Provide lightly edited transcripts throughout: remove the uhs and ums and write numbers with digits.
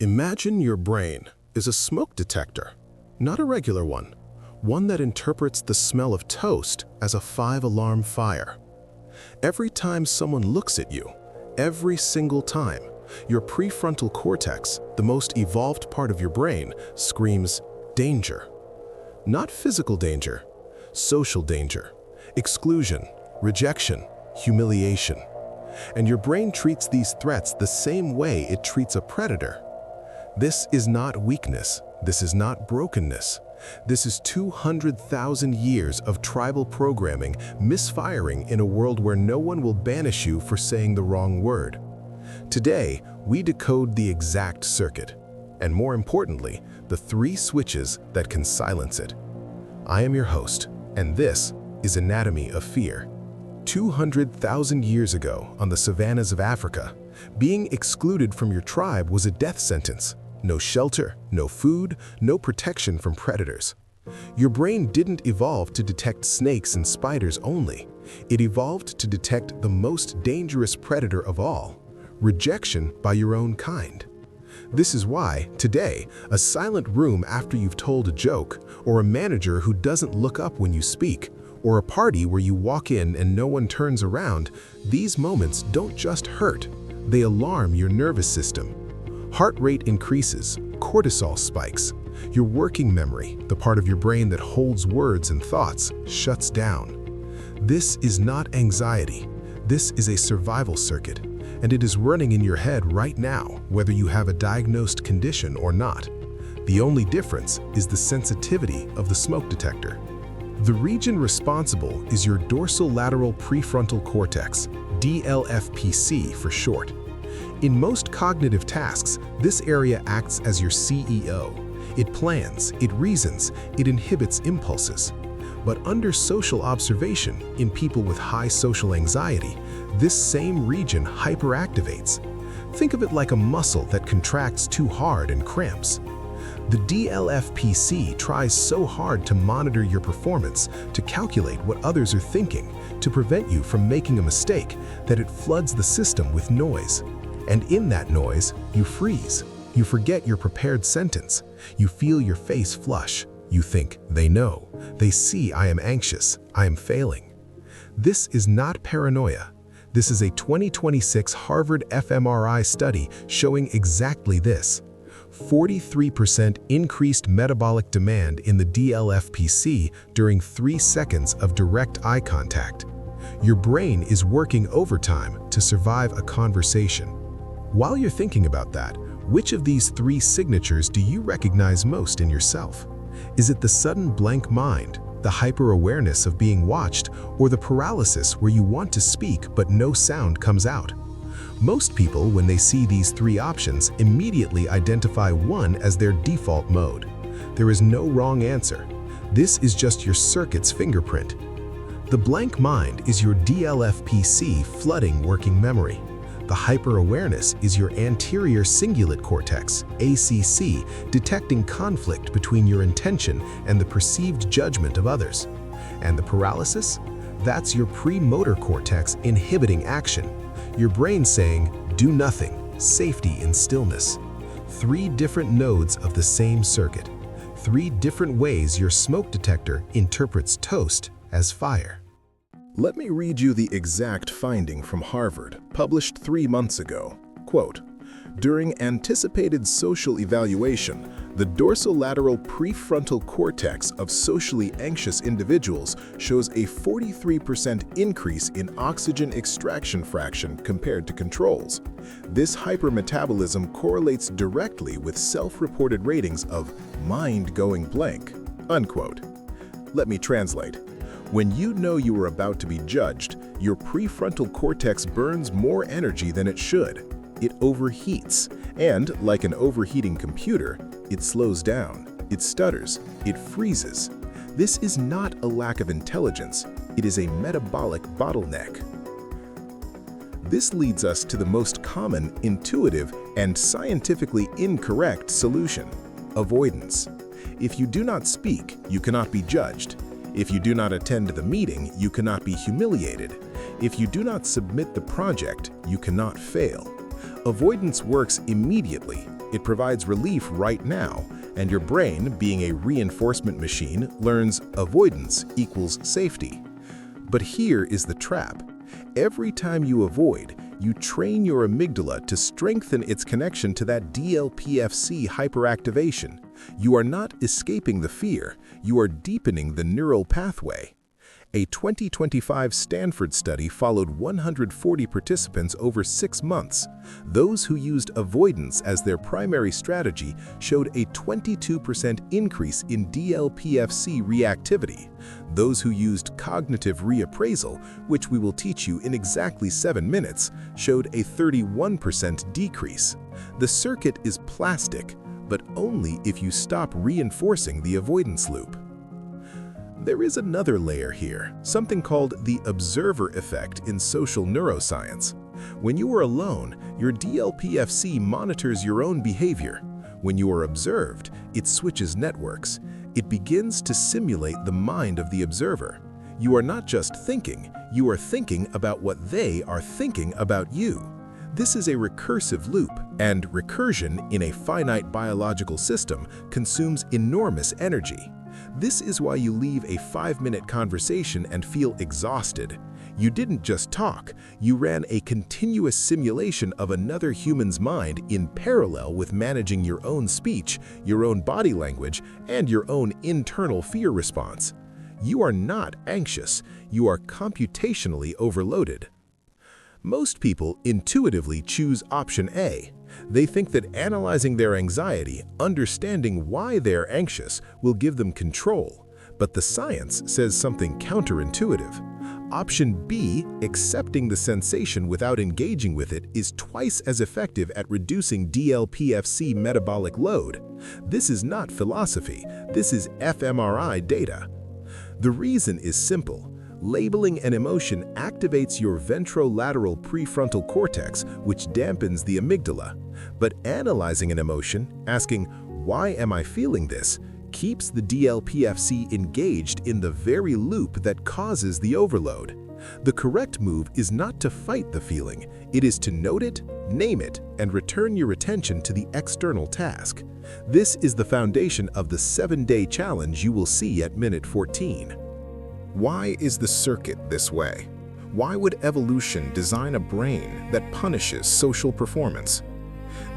Imagine your brain is a smoke detector, not a regular one that interprets the smell of toast as a 5-alarm fire. Every time someone looks at you, every single time, your prefrontal cortex, the most evolved part of your brain, screams danger. Not physical danger, social danger, exclusion, rejection, humiliation. And your brain treats these threats the same way it treats a predator. This is not weakness. This is not brokenness. This is 200,000 years of tribal programming misfiring in a world where no one will banish you for saying the wrong word. Today, we decode the exact circuit, and more importantly, the 3 switches that can silence it. I am your host, and this is Anatomy of Fear. 200,000 years ago, on the savannas of Africa, being excluded from your tribe was a death sentence. No shelter, no food, no protection from predators. Your brain didn't evolve to detect snakes and spiders only. It evolved to detect the most dangerous predator of all, rejection by your own kind. This is why, today, a silent room after you've told a joke, or a manager who doesn't look up when you speak, or a party where you walk in and no one turns around, these moments don't just hurt, they alarm your nervous system. Heart rate increases, cortisol spikes. Your working memory, the part of your brain that holds words and thoughts, shuts down. This is not anxiety. This is a survival circuit, and it is running in your head right now, whether you have a diagnosed condition or not. The only difference is the sensitivity of the smoke detector. The region responsible is your dorsolateral prefrontal cortex, DLPFC for short. In most cognitive tasks, this area acts as your CEO. It plans, it reasons, it inhibits impulses. But under social observation, in people with high social anxiety, this same region hyperactivates. Think of it like a muscle that contracts too hard and cramps. The DLPFC tries so hard to monitor your performance, to calculate what others are thinking, to prevent you from making a mistake, that it floods the system with noise. And in that noise, you freeze. You forget your prepared sentence. You feel your face flush. You think, they know. They see I am anxious. I am failing. This is not paranoia. This is a 2026 Harvard fMRI study showing exactly this. 43% increased metabolic demand in the DLPFC during 3 seconds of direct eye contact. Your brain is working overtime to survive a conversation. While you're thinking about that, which of these 3 signatures do you recognize most in yourself? Is it the sudden blank mind, the hyper-awareness of being watched, or the paralysis where you want to speak but no sound comes out? Most people, when they see these 3 options, immediately identify one as their default mode. There is no wrong answer. This is just your circuit's fingerprint. The blank mind is your DLPFC flooding working memory. The hyper-awareness is your anterior cingulate cortex, ACC, detecting conflict between your intention and the perceived judgment of others. And the paralysis? That's your premotor cortex inhibiting action. Your brain saying, do nothing, safety in stillness. 3 different nodes of the same circuit. 3 different ways your smoke detector interprets toast as fire. Let me read you the exact finding from Harvard, published 3 months ago. Quote, during anticipated social evaluation, the dorsolateral prefrontal cortex of socially anxious individuals shows a 43% increase in oxygen extraction fraction compared to controls. This hypermetabolism correlates directly with self-reported ratings of mind going blank, unquote. Let me translate. When you know you are about to be judged, your prefrontal cortex burns more energy than it should. It overheats, and like an overheating computer, it slows down, it stutters, it freezes. This is not a lack of intelligence, it is a metabolic bottleneck. This leads us to the most common, intuitive, and scientifically incorrect solution: avoidance. If you do not speak, you cannot be judged. If you do not attend the meeting, you cannot be humiliated. If you do not submit the project, you cannot fail. Avoidance works immediately, It provides relief right now, and your brain, being a reinforcement machine, learns avoidance equals safety. But here is the trap. Every time you avoid, you train your amygdala to strengthen its connection to that DLPFC hyperactivation. You are not escaping the fear, you are deepening the neural pathway. A 2025 Stanford study followed 140 participants over 6 months. Those who used avoidance as their primary strategy showed a 22% increase in DLPFC reactivity. Those who used cognitive reappraisal, which we will teach you in exactly 7 minutes, showed a 31% decrease. The circuit is plastic, but only if you stop reinforcing the avoidance loop. There is another layer here, something called the observer effect in social neuroscience. When you are alone, your DLPFC monitors your own behavior. When you are observed, it switches networks. It begins to simulate the mind of the observer. You are not just thinking, you are thinking about what they are thinking about you. This is a recursive loop, and recursion in a finite biological system consumes enormous energy. This is why you leave a 5-minute conversation and feel exhausted. You didn't just talk, you ran a continuous simulation of another human's mind in parallel with managing your own speech, your own body language, and your own internal fear response. You are not anxious, you are computationally overloaded. Most people intuitively choose option A. They think that analyzing their anxiety, understanding why they're anxious, will give them control. But the science says something counterintuitive. Option B, accepting the sensation without engaging with it, is twice as effective at reducing DLPFC metabolic load. This is not philosophy, this is fMRI data. The reason is simple. Labeling an emotion activates your ventrolateral prefrontal cortex, which dampens the amygdala. But analyzing an emotion, asking, "Why am I feeling this?" keeps the DLPFC engaged in the very loop that causes the overload. The correct move is not to fight the feeling, it is to note it, name it, and return your attention to the external task. This is the foundation of the 7-day challenge you will see at minute 14. Why is the circuit this way? Why would evolution design a brain that punishes social performance?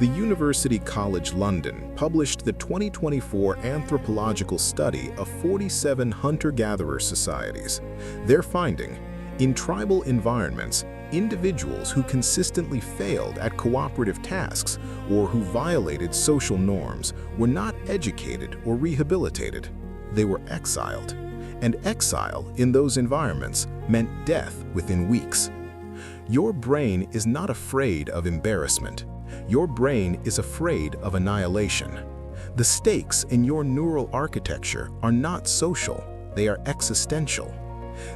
The University College London published the 2024 anthropological study of 47 hunter-gatherer societies. Their finding, in tribal environments, individuals who consistently failed at cooperative tasks or who violated social norms were not educated or rehabilitated. They were exiled. And exile in those environments meant death within weeks. Your brain is not afraid of embarrassment. Your brain is afraid of annihilation. The stakes in your neural architecture are not social, they are existential.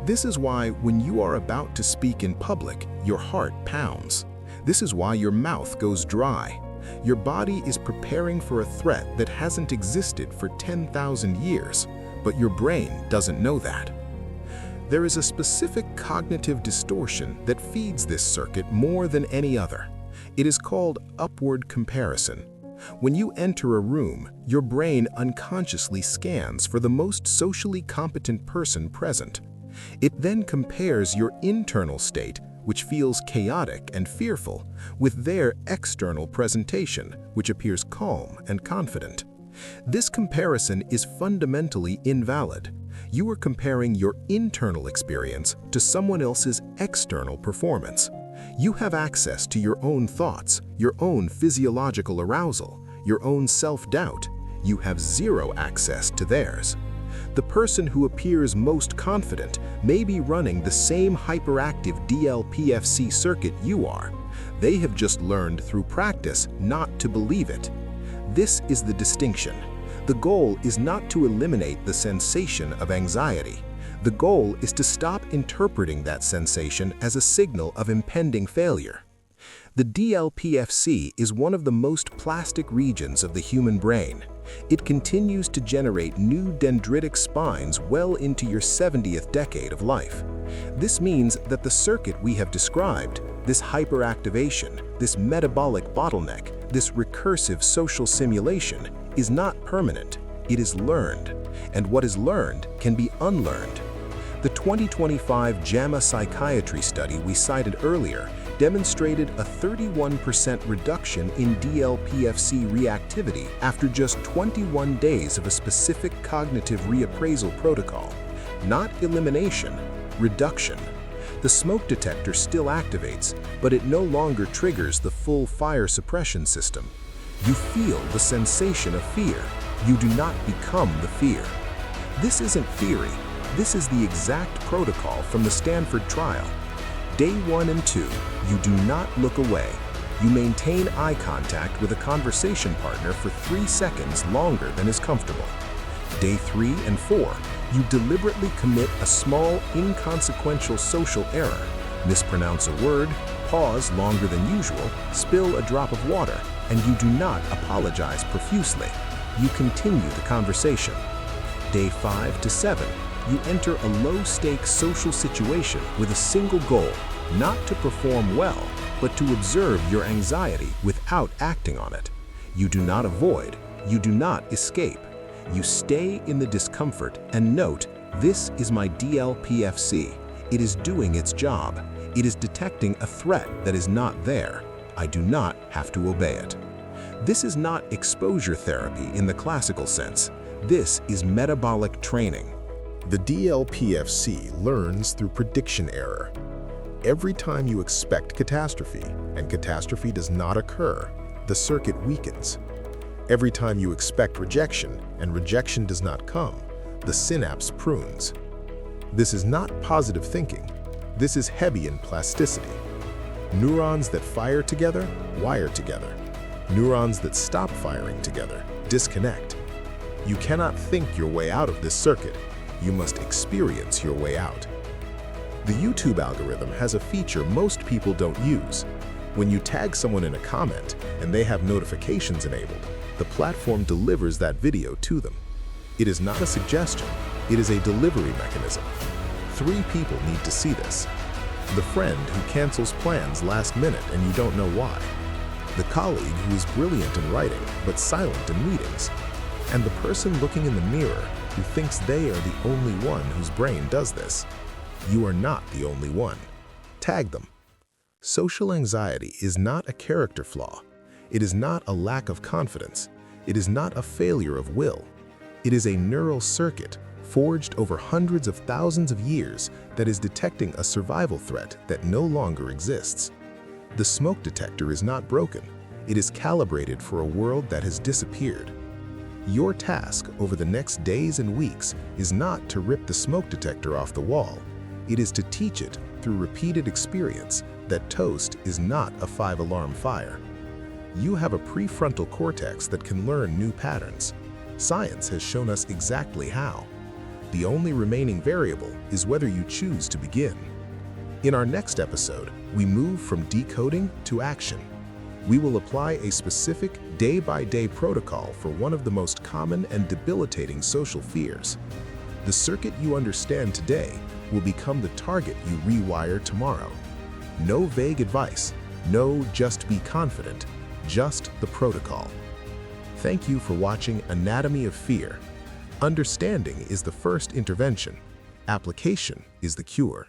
This is why when you are about to speak in public, your heart pounds. This is why your mouth goes dry. Your body is preparing for a threat that hasn't existed for 10,000 years. But your brain doesn't know that. There is a specific cognitive distortion that feeds this circuit more than any other. It is called upward comparison. When you enter a room, your brain unconsciously scans for the most socially competent person present. It then compares your internal state, which feels chaotic and fearful, with their external presentation, which appears calm and confident. This comparison is fundamentally invalid. You are comparing your internal experience to someone else's external performance. You have access to your own thoughts, your own physiological arousal, your own self-doubt. You have zero access to theirs. The person who appears most confident may be running the same hyperactive DLPFC circuit you are. They have just learned through practice not to believe it. This is the distinction. The goal is not to eliminate the sensation of anxiety. The goal is to stop interpreting that sensation as a signal of impending failure. The DLPFC is one of the most plastic regions of the human brain. It continues to generate new dendritic spines well into your 70th decade of life. This means that the circuit we have described, This hyperactivation, this metabolic bottleneck, this recursive social simulation is not permanent. It is learned, and what is learned can be unlearned. The 2025 JAMA Psychiatry study we cited earlier demonstrated a 31% reduction in DLPFC reactivity after just 21 days of a specific cognitive reappraisal protocol. Not elimination, reduction. The smoke detector still activates, but it no longer triggers the full fire suppression system. You feel the sensation of fear. You do not become the fear. This isn't theory. This is the exact protocol from the Stanford trial. Day 1 and 2, you do not look away. You maintain eye contact with a conversation partner for 3 seconds longer than is comfortable. Day 3 and 4, you deliberately commit a small, inconsequential social error, mispronounce a word, pause longer than usual, spill a drop of water, and you do not apologize profusely. You continue the conversation. Day 5 to 7, you enter a low-stakes social situation with a single goal, not to perform well, but to observe your anxiety without acting on it. You do not avoid, you do not escape. You stay in the discomfort and note, this is my DLPFC. It is doing its job. It is detecting a threat that is not there. I do not have to obey it. This is not exposure therapy in the classical sense. This is metabolic training. The DLPFC learns through prediction error. Every time you expect catastrophe, and catastrophe does not occur, the circuit weakens. Every time you expect rejection, and rejection does not come, the synapse prunes. This is not positive thinking. This is Hebbian plasticity. Neurons that fire together, wire together. Neurons that stop firing together, disconnect. You cannot think your way out of this circuit. You must experience your way out. The YouTube algorithm has a feature most people don't use. When you tag someone in a comment and they have notifications enabled, the platform delivers that video to them. It is not a suggestion, it is a delivery mechanism. 3 people need to see this. The friend who cancels plans last minute and you don't know why. The colleague who is brilliant in writing but silent in meetings. And the person looking in the mirror who thinks they are the only one whose brain does this. You are not the only one. Tag them. Social anxiety is not a character flaw. It is not a lack of confidence. It is not a failure of will. It is a neural circuit forged over hundreds of thousands of years that is detecting a survival threat that no longer exists. The smoke detector is not broken. It is calibrated for a world that has disappeared. Your task over the next days and weeks is not to rip the smoke detector off the wall. It is to teach it through repeated experience that toast is not a 5-alarm fire. You have a prefrontal cortex that can learn new patterns. Science has shown us exactly how. The only remaining variable is whether you choose to begin. In our next episode, we move from decoding to action. We will apply a specific day-by-day protocol for one of the most common and debilitating social fears. The circuit you understand today will become the target you rewire tomorrow. No vague advice, no just be confident, just the protocol. Thank you for watching Anatomy of Fear. Understanding is the first intervention. Application is the cure.